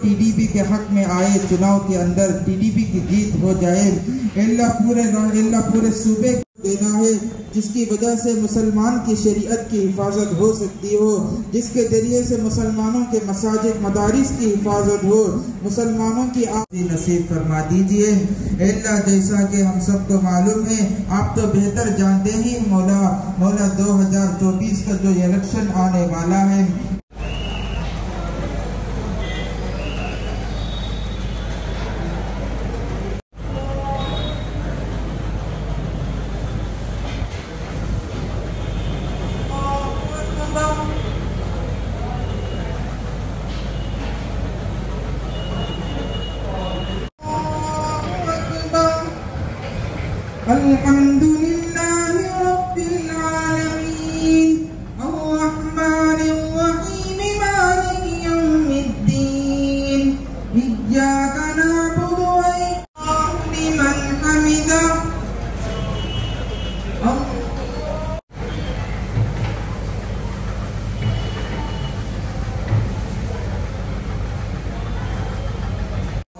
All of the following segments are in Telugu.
टीडीपी के हक में आए चुनाव के अंदर टीडीपी की जीत हो जाए। अल्लाह पूरे सूबे को देना है जिसकी वजह से मुसलमान की शरीयत की हिफाजत हो सकती हो, जिसके जरिए से मुसलमानों के मसाजिद मदारिस की हिफाजत हो, मुसलमानों की आज़ादी नसीब फरमा दीजिए। अल्लाह जैसा कि हम सबको मालूम है, आप तो बेहतर जानते ही मौला 2024 का जो इलेक्शन आने वाला है, अल्हम्दुलिल्लाहि रब्बिल आलमीन अर्रहमानिर रहीम मालिकि यौमिद्दीन इय्याका नअबुदु व इय्याका लिमन हमिदा।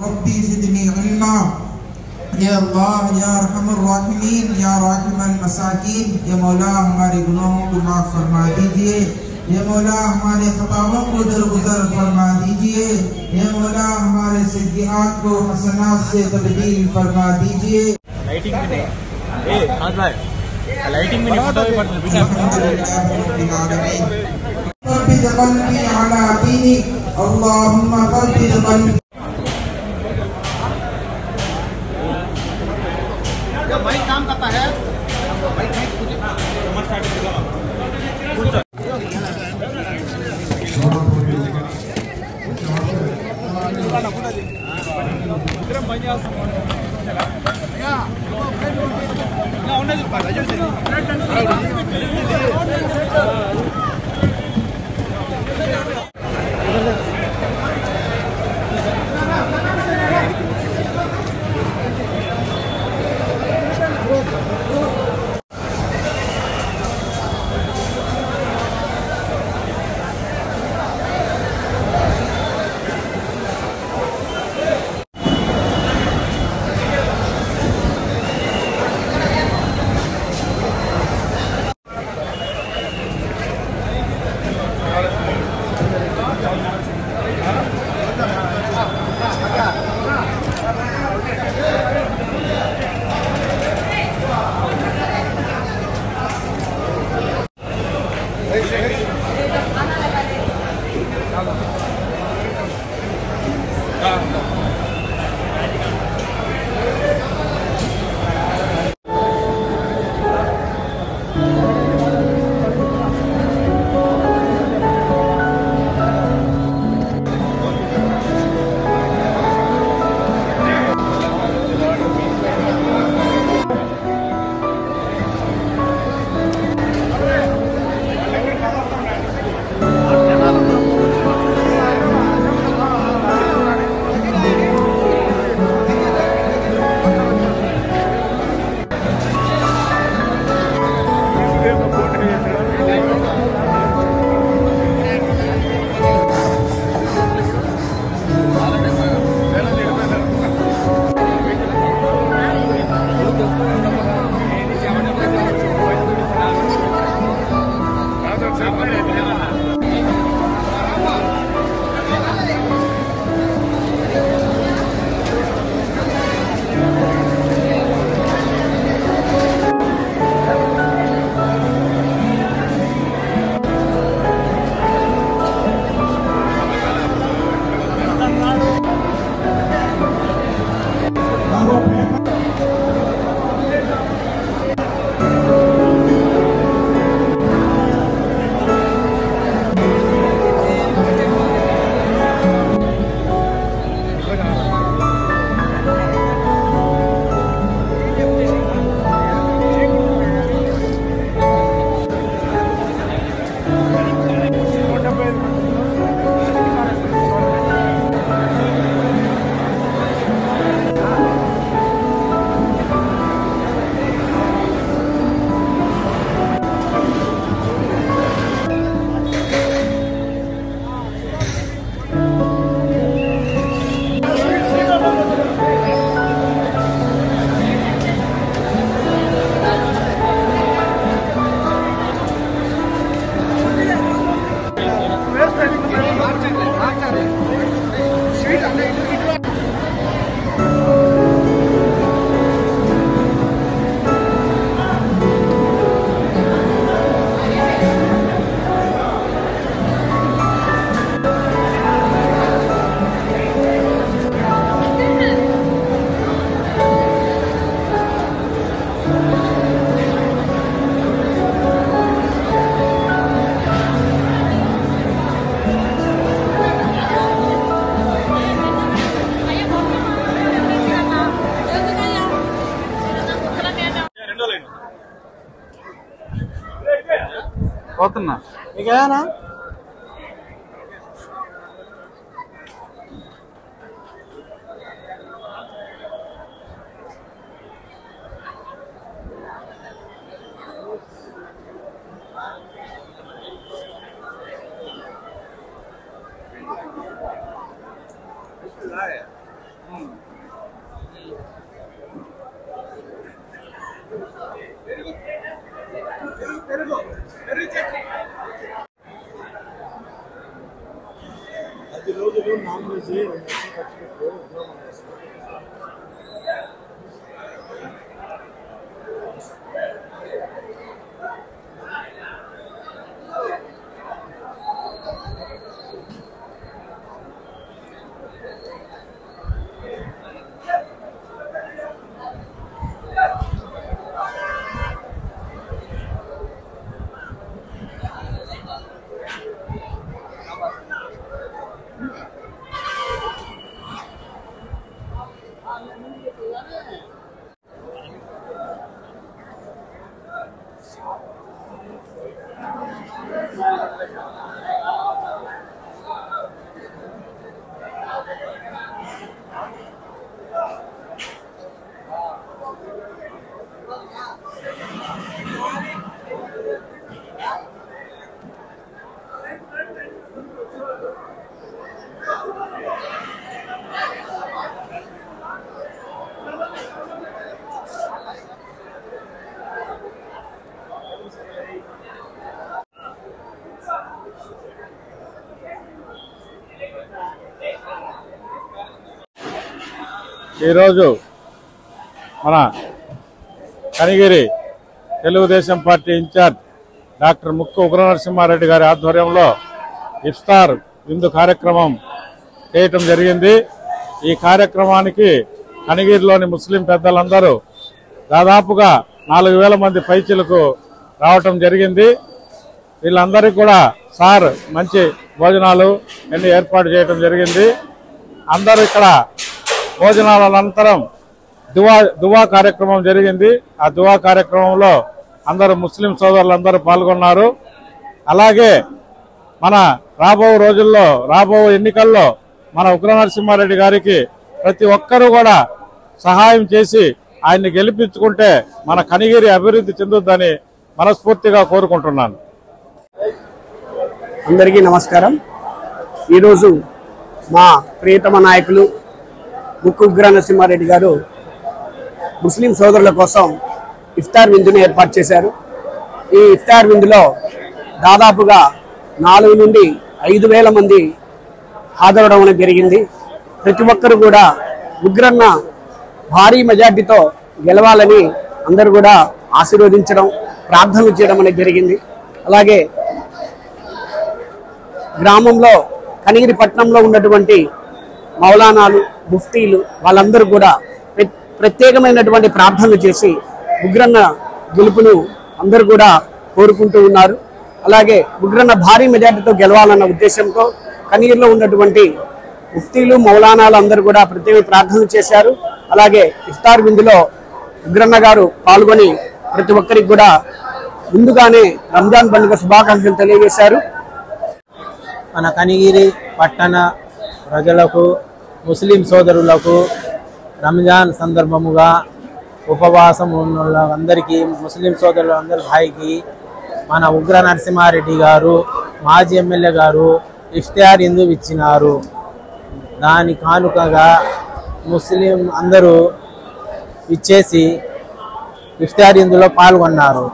रब्बी ज़िदनी इल्मा। या अल्लाह या रहमान राहिमीन या राहिमल मसाकीन, या मौला हमारे गुनाहों को माफ़ फरमा दीजिए, या मौला हमारे खताओं को दरगुजर फरमा दीजिए, या मौला हमारे सय्यिआत को हसनात से तब्दील फरमा दीजिए। लाइटिंग में नहीं हाथ भाई, लाइटिंग में नहीं फोटो भी पड़ता है। अल्लाहुम्मा क़ब्बिल क़ल्बी। भाई काम करता है भाई పోతున్నా మీకేనా ఈరోజు మన Kanigiri Telugu Desam party incharge doctor Mukku Ugra Narasimha Reddy గారి ఆధ్వర్యంలో ఇఫ్తార్ విందు కార్యక్రమం చేయటం జరిగింది. ఈ కార్యక్రమానికి కనిగిరిలోని ముస్లిం పెద్దలందరూ దాదాపుగా 4000 మంది పైచిలకు రావటం జరిగింది. వీళ్ళందరికీ కూడా సార్ మంచి భోజనాలు అన్ని ఏర్పాటు చేయటం జరిగింది. అందరూ ఇక్కడ భోజనాల అనంతరం దువా కార్యక్రమం జరిగింది. ఆ దువా కార్యక్రమంలో అందరూ ముస్లిం సోదరులందరూ పాల్గొన్నారు. అలాగే మన రాబో రోజుల్లో రాబో ఎన్నికల్లో మన ఉగ్రనరసింహారెడ్డి గారికి ప్రతి ఒక్కరూ కూడా సహాయం చేసి ఆయన్ని గెలిపించుకుంటే మన కనిగిరి అభివృద్ధి చెందుద్దని మనస్ఫూర్తిగా కోరుకుంటున్నాను. అందరికీ నమస్కారం. ఈరోజు మా ప్రియతమ నాయకులు ముక్కు ఉగ్రనరసింహారెడ్డి గారు ముస్లిం సోదరుల కోసం ఇఫ్తార్ విందుని ఏర్పాటు చేశారు. ఈ ఇఫ్తార్ విందులో దాదాపుగా 4 నుండి 5,000 మంది హాజరవడం జరిగింది. ప్రతి ఒక్కరు కూడా ఉగ్రన్న భారీ మెజార్టీతో గెలవాలని అందరూ కూడా ఆశీర్వదించడం, ప్రార్థనలు చేయడం అనేది జరిగింది. అలాగే గ్రామంలో కనిగిరి పట్టణంలో ఉన్నటువంటి మౌలానాలు, ముఫ్తీలు వాళ్ళందరూ కూడా ప్రత్యేకమైనటువంటి ప్రార్థనలు చేసి ఉగ్రన్న గెలుపును అందరూ కూడా కోరుకుంటూ ఉన్నారు. అలాగే ఉగ్రన్న భారీ మెజార్టీతో గెలవాలన్న ఉద్దేశంతో కనిగిరిలో ఉన్నటువంటి ముఫ్తీలు, మౌలానాలు అందరూ కూడా ప్రత్యేక ప్రార్థనలు చేశారు. అలాగే ఇఫ్తార్ విందులో ఉగ్రన్న గారు పాల్గొని ప్రతి ఒక్కరికి కూడా ముందుగానే రంజాన్ పండుగ శుభాకాంక్షలు తెలియజేశారు. మన కనిగిరి పట్టణ ప్రజలకు, ముస్లిం సోదరులకు రంజాన్ సందర్భముగా ఉపవాసం ఉన్న అందరికీ, ముస్లిం సోదరులందరి భాయికి మన ఉగ్ర నరసింహారెడ్డి గారు, మాజీ ఎమ్మెల్యే గారు ఇఫ్తార్ విందు ఇచ్చినారు. దాని కానుకగా ముస్లిం అందరూ ఇచ్చేసి ఇఫ్తార్ విందులో పాల్గొన్నారు.